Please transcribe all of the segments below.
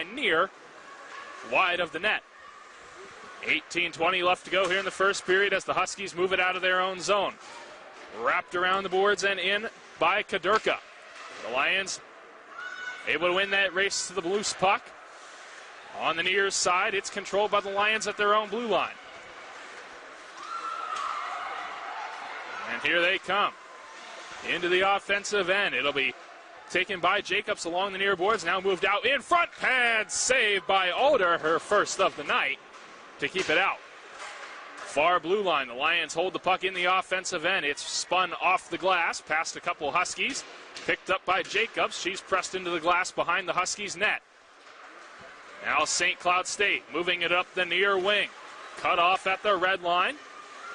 near, wide of the net. 18:20 left to go here in the first period as the Huskies move it out of their own zone. Wrapped around the boards and in by Kadurka. The Lions able to win that race to the loose puck. On the near side, it's controlled by the Lions at their own blue line. And here they come into the offensive end. It'll be taken by Jacobs along the near boards, now moved out in front. Pad saved by Alder, her first of the night, to keep it out. Far blue line, the Lions hold the puck in the offensive end. It's spun off the glass, past a couple Huskies, picked up by Jacobs. She's pressed into the glass behind the Huskies' net. Now St. Cloud State moving it up the near wing. Cut off at the red line.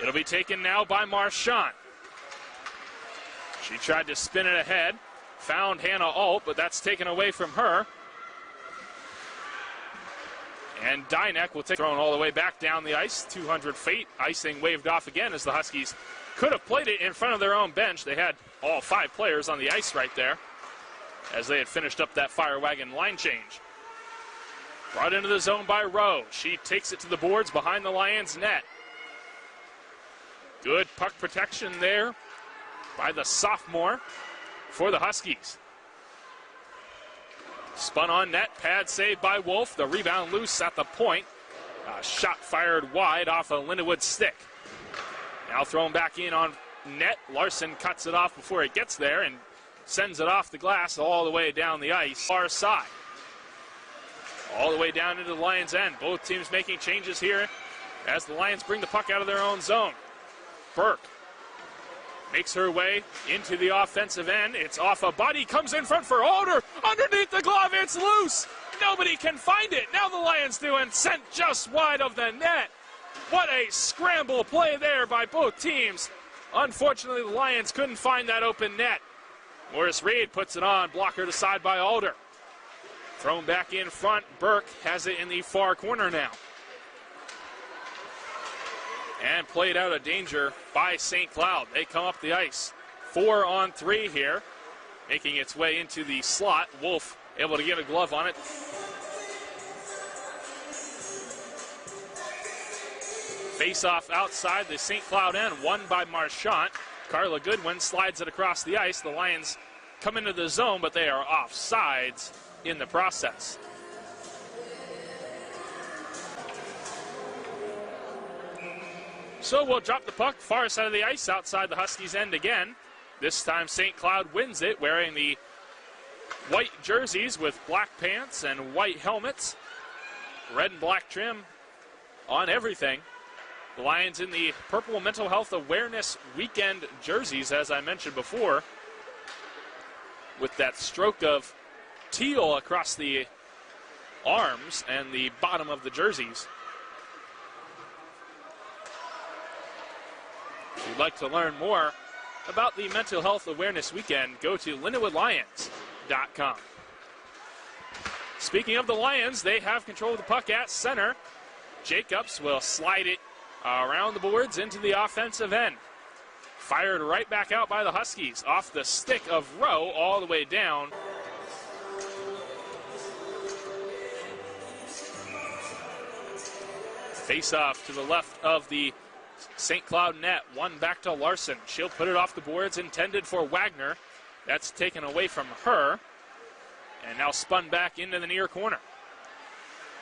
It'll be taken now by Marchand. She tried to spin it ahead, found Hannah Alt, but that's taken away from her. And Dyneck will take thrown all the way back down the ice, 200 feet. Icing waved off again as the Huskies could have played it in front of their own bench. They had all 5 players on the ice right there as they had finished up that fire wagon line change. Brought into the zone by Rowe. She takes it to the boards behind the Lions' net. Good puck protection there by the sophomore for the Huskies. Spun on net, pad saved by Wolf. The rebound loose at the point. Shot fired wide off a Lindenwood stick. Now thrown back in on net. Larson cuts it off before it gets there and sends it off the glass all the way down the ice. Far side. All the way down into the Lions' end. Both teams making changes here as the Lions bring the puck out of their own zone. Burke makes her way into the offensive end. It's off a body, comes in front for Alder. Underneath the glove, it's loose. Nobody can find it. Now the Lions do, and sent just wide of the net. What a scramble play there by both teams. Unfortunately, the Lions couldn't find that open net. Morris Reed puts it on, blocker to side by Alder. Thrown back in front, Burke has it in the far corner now. And played out of danger by St. Cloud. They come up the ice. 4-on-3 here. Making its way into the slot. Wolf able to get a glove on it. Face-off outside the St. Cloud end. Won by Marchand. Carla Goodwin slides it across the ice. The Lions come into the zone, but they are offsides in the process. So we'll drop the puck far side of the ice outside the Huskies' end again. This time St. Cloud wins it, wearing the white jerseys with black pants and white helmets. Red and black trim on everything. The Lions in the purple Mental Health Awareness Weekend jerseys, as I mentioned before, with that stroke of teal across the arms and the bottom of the jerseys. If you'd like to learn more about the Mental Health Awareness Weekend, go to LindenwoodLions.com. Speaking of the Lions, they have control of the puck at center. Jacobs will slide it around the boards into the offensive end. Fired right back out by the Huskies off the stick of Rowe all the way down. Face-off to the left of the St. Cloud net, one back to Larson. She'll put it off the boards, intended for Wagner. That's taken away from her. And now spun back into the near corner.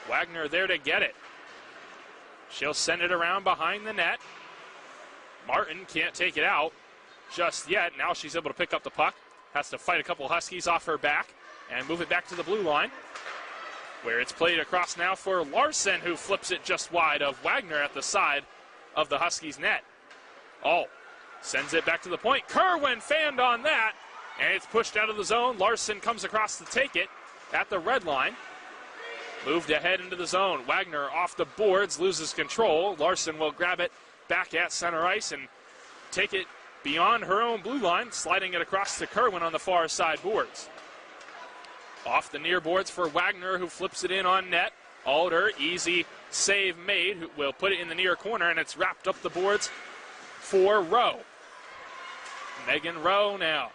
Wagner there to get it. She'll send it around behind the net. Martin can't take it out just yet. Now she's able to pick up the puck. Has to fight a couple Huskies off her back and move it back to the blue line, where it's played across now for Larson, who flips it just wide of Wagner at the side of the Huskies' net. Oh, sends it back to the point. Kerwin fanned on that, and it's pushed out of the zone. Larson comes across to take it at the red line. Moved ahead into the zone. Wagner off the boards, loses control. Larson will grab it back at center ice and take it beyond her own blue line, sliding it across to Kerwin on the far side boards. Off the near boards for Wagner, who flips it in on net. Alder, easy save made, who will put it in the near corner, and it's wrapped up the boards for Rowe. Megan Rowe now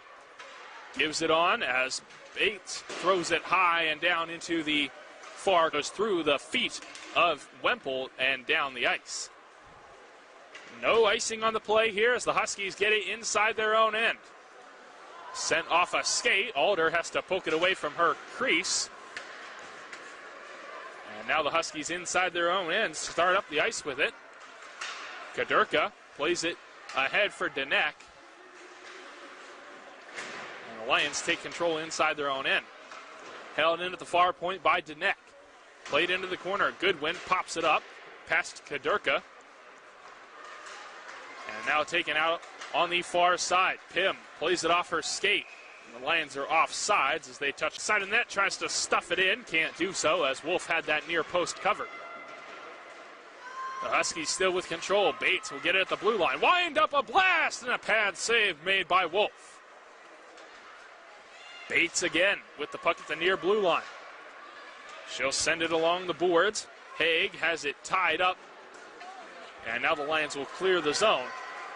gives it on as Bates throws it high and down into the far, goes through the feet of Wemple and down the ice. No icing on the play here as the Huskies get it inside their own end. Sent off a skate. Alder has to poke it away from her crease. And now the Huskies inside their own end start up the ice with it. Kadurka plays it ahead for Danek. And the Lions take control inside their own end. Held in at the far point by Danek. Played into the corner. Goodwin pops it up past Kadurka. And now taken out on the far side. Pym plays it off her skate. And the Lions are off sides as they touch the side of the net. Tries to stuff it in. Can't do so as Wolf had that near post covered. The Huskies still with control. Bates will get it at the blue line. Wind up a blast and a pad save made by Wolf. Bates again with the puck at the near blue line. She'll send it along the boards. Haig has it tied up. And now the Lions will clear the zone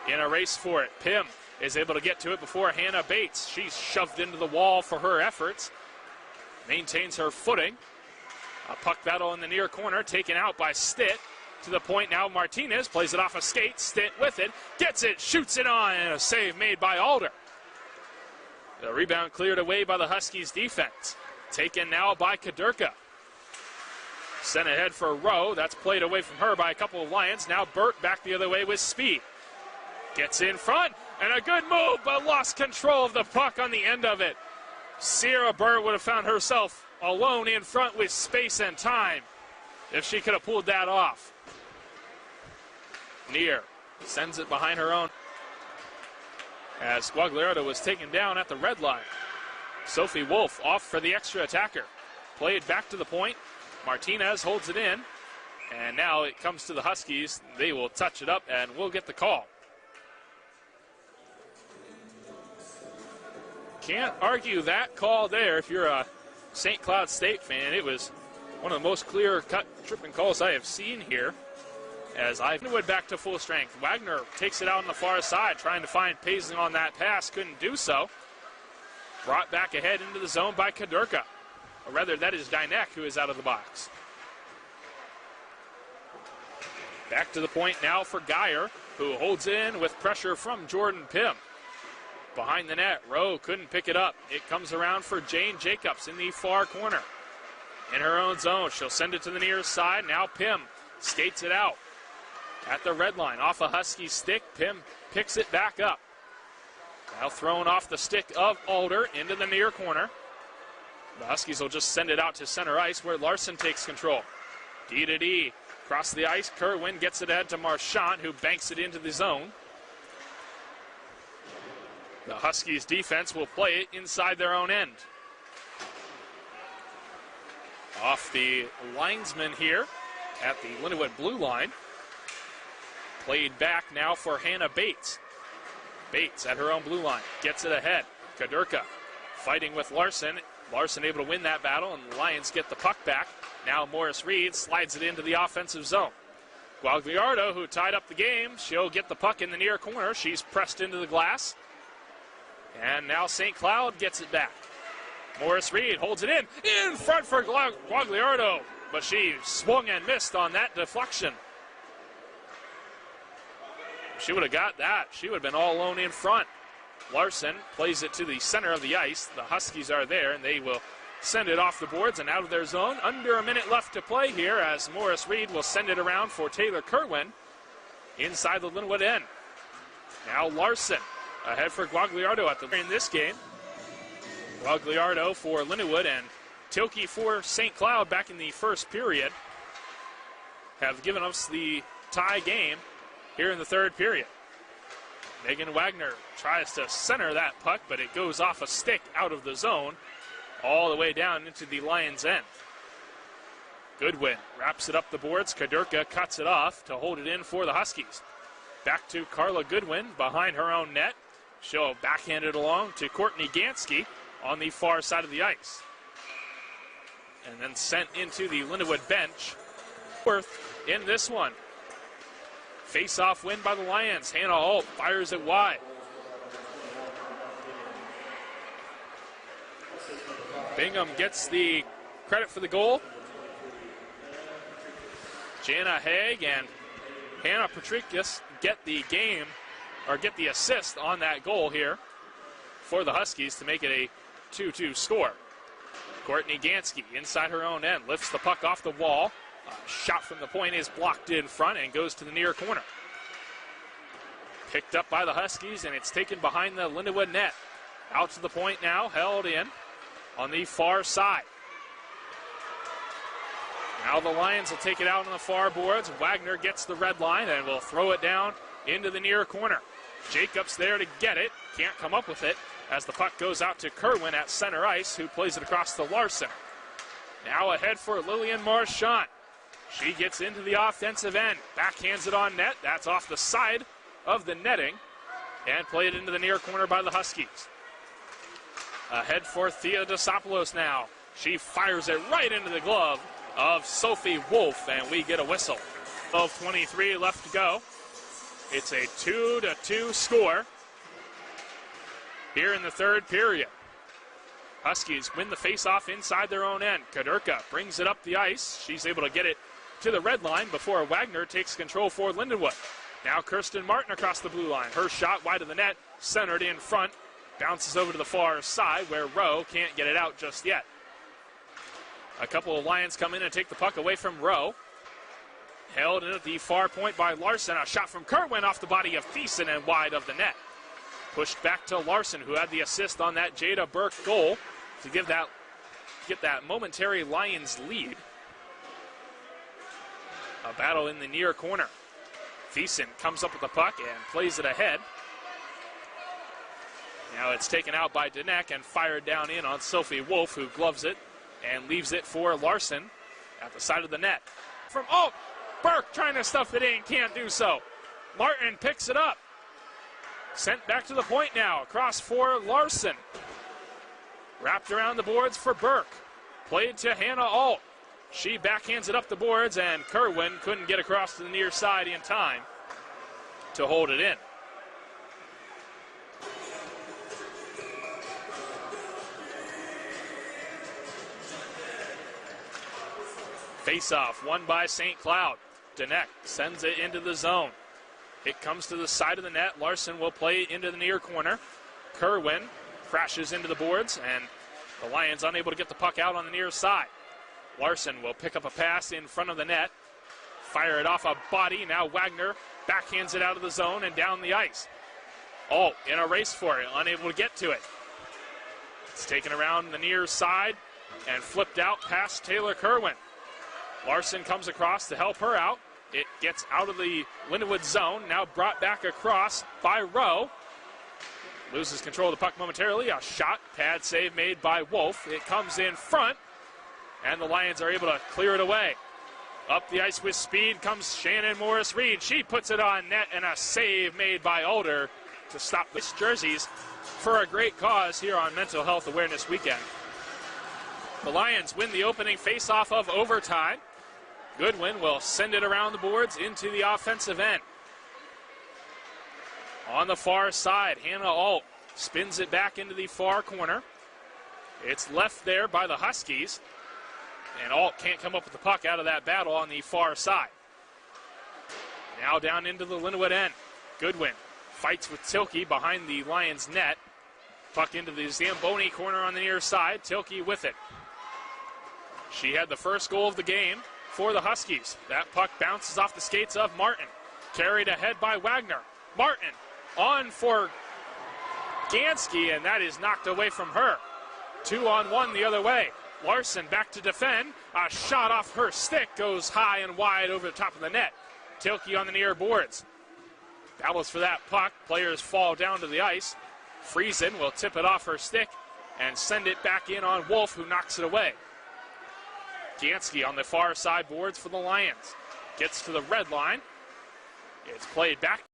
in a race for it. Pym is able to get to it before Hannah Bates. She's shoved into the wall for her efforts. Maintains her footing. A puck battle in the near corner taken out by Stitt. To the point now Martinez plays it off a skate. Stitt with it. Gets it. Shoots it on. And a save made by Alder. The rebound cleared away by the Huskies defense. Taken now by Kadurka. Sent ahead for Rowe. That's played away from her by a couple of Lions. Now Burt back the other way with speed. Gets in front. And a good move, but lost control of the puck on the end of it. Sierra Burt would have found herself alone in front with space and time if she could have pulled that off. Near sends it behind her own as Guagliardo was taken down at the red line. Sophie Wolf off for the extra attacker. Played back to the point. Martinez holds it in. And now it comes to the Huskies. They will touch it up and we'll get the call. Can't argue that call there if you're a St. Cloud State fan. It was one of the most clear-cut tripping calls I have seen here. As Linwood back to full strength. Wagner takes it out on the far side, trying to find Paisley on that pass. Couldn't do so. Brought back ahead into the zone by Kadurka. Or rather, that is Dynek who is out of the box. Back to the point now for Geyer, who holds in with pressure from Jordan Pym. Behind the net, Rowe couldn't pick it up. It comes around for Jane Jacobs in the far corner. In her own zone, she'll send it to the near side. Now Pym skates it out. At the red line, off a Husky stick, Pym picks it back up. Now thrown off the stick of Alder into the near corner. The Huskies will just send it out to center ice where Larson takes control. D to D, across the ice, Kerwin gets it ahead to Marchant, who banks it into the zone. The Huskies defense will play it inside their own end. Off the linesman here at the Linwood blue line. Played back now for Hannah Bates. Bates at her own blue line. Gets it ahead. Kadurka fighting with Larson. Larson able to win that battle, and the Lions get the puck back. Now Morris Reed slides it into the offensive zone. Guagliardo, who tied up the game, she'll get the puck in the near corner. She's pressed into the glass. And now St. Cloud gets it back. Morris Reed holds it in front for Guagliardo, but she swung and missed on that deflection. She would have got that. She would have been all alone in front. Larson plays it to the center of the ice. The Huskies are there, and they will send it off the boards and out of their zone. Under a minute left to play here as Morris Reed will send it around for Taylor Kerwin inside the Linwood end. Now Larson ahead for Guagliardo at the in this game. Guagliardo for Linwood and Tilke for St. Cloud back in the first period have given us the tie game here in the third period. Megan Wagner tries to center that puck, but it goes off a stick out of the zone all the way down into the Lions' end. Goodwin wraps it up the boards. Kadurka cuts it off to hold it in for the Huskies. Back to Carla Goodwin behind her own net. She'll backhand it along to Courtney Gansky on the far side of the ice. And then sent into the Linwood bench. Fourth in this one. Face-off win by the Lions. Hannah Holt fires it wide. Bingham gets the credit for the goal. Jana Haig and Hannah Patricius get the assist on that goal here for the Huskies to make it a 2-2 score. Courtney Gansky inside her own end lifts the puck off the wall. A shot from the point is blocked in front and goes to the near corner. Picked up by the Huskies, and it's taken behind the Lindenwood net. Out to the point now, held in on the far side. Now the Lions will take it out on the far boards. Wagner gets the red line and will throw it down into the near corner. Jacobs there to get it. Can't come up with it as the puck goes out to Kerwin at center ice, who plays it across to Larson. Now ahead for Lillian Marchant. She gets into the offensive end. Backhands it on net. That's off the side of the netting and played into the near corner by the Huskies. Ahead for Thea Desopoulos now. She fires it right into the glove of Sophie Wolf, and we get a whistle. 12:23 left to go. It's a 2-2 score here in the third period. Huskies win the faceoff inside their own end. Kadurka brings it up the ice. She's able to get it to the red line before Wagner takes control for Lindenwood. Now Kirsten Martin across the blue line. Her shot wide of the net, centered in front. Bounces over to the far side where Rowe can't get it out just yet. A couple of Lions come in and take the puck away from Rowe. Held in at the far point by Larson. A shot from Kerwin off the body of Thiessen and wide of the net. Pushed back to Larson, who had the assist on that Jada Burke goal to get that momentary Lions lead. A battle in the near corner. Thiessen comes up with the puck and plays it ahead. Now it's taken out by Danek and fired down in on Sophie Wolf, who gloves it and leaves it for Larson at the side of the net. Burke trying to stuff it in, can't do so. Martin picks it up. Sent back to the point now, across for Larson. Wrapped around the boards for Burke. Played to Hannah Alt. She backhands it up the boards, and Kerwin couldn't get across to the near side in time to hold it in. Face-off won by St. Cloud. Danek sends it into the zone. It comes to the side of the net. Larson will play into the near corner. Kerwin crashes into the boards, and the Lions unable to get the puck out on the near side. Larson will pick up a pass in front of the net. Fire it off a body. Now Wagner backhands it out of the zone and down the ice. In a race for it. Unable to get to it. It's taken around the near side and flipped out past Taylor Kerwin. Larson comes across to help her out. It gets out of the Lindenwood zone. Now brought back across by Rowe. Loses control of the puck momentarily. A shot, pad save made by Wolf. It comes in front, and the Lions are able to clear it away. Up the ice with speed comes Shannon Morris-Reed. She puts it on net, and a save made by Alder to stop the jerseys for a great cause here on Mental Health Awareness Weekend. The Lions win the opening face-off of overtime. Goodwin will send it around the boards into the offensive end. On the far side, Hannah Alt spins it back into the far corner. It's left there by the Huskies, and Alt can't come up with the puck out of that battle on the far side. Now down into the Lindenwood end. Goodwin fights with Tilke behind the Lions net. Puck into the Zamboni corner on the near side. Tilke with it. She had the first goal of the game for the Huskies. That puck bounces off the skates of Martin. Carried ahead by Wagner. Martin on for Gansky, and that is knocked away from her. 2-on-1 the other way. Larson back to defend. A shot off her stick goes high and wide over the top of the net. Tilke on the near boards. Battles for that puck. Players fall down to the ice. Friesen will tip it off her stick and send it back in on Wolf, who knocks it away. Gansky on the far side boards for the Lions. Gets to the red line. It's played back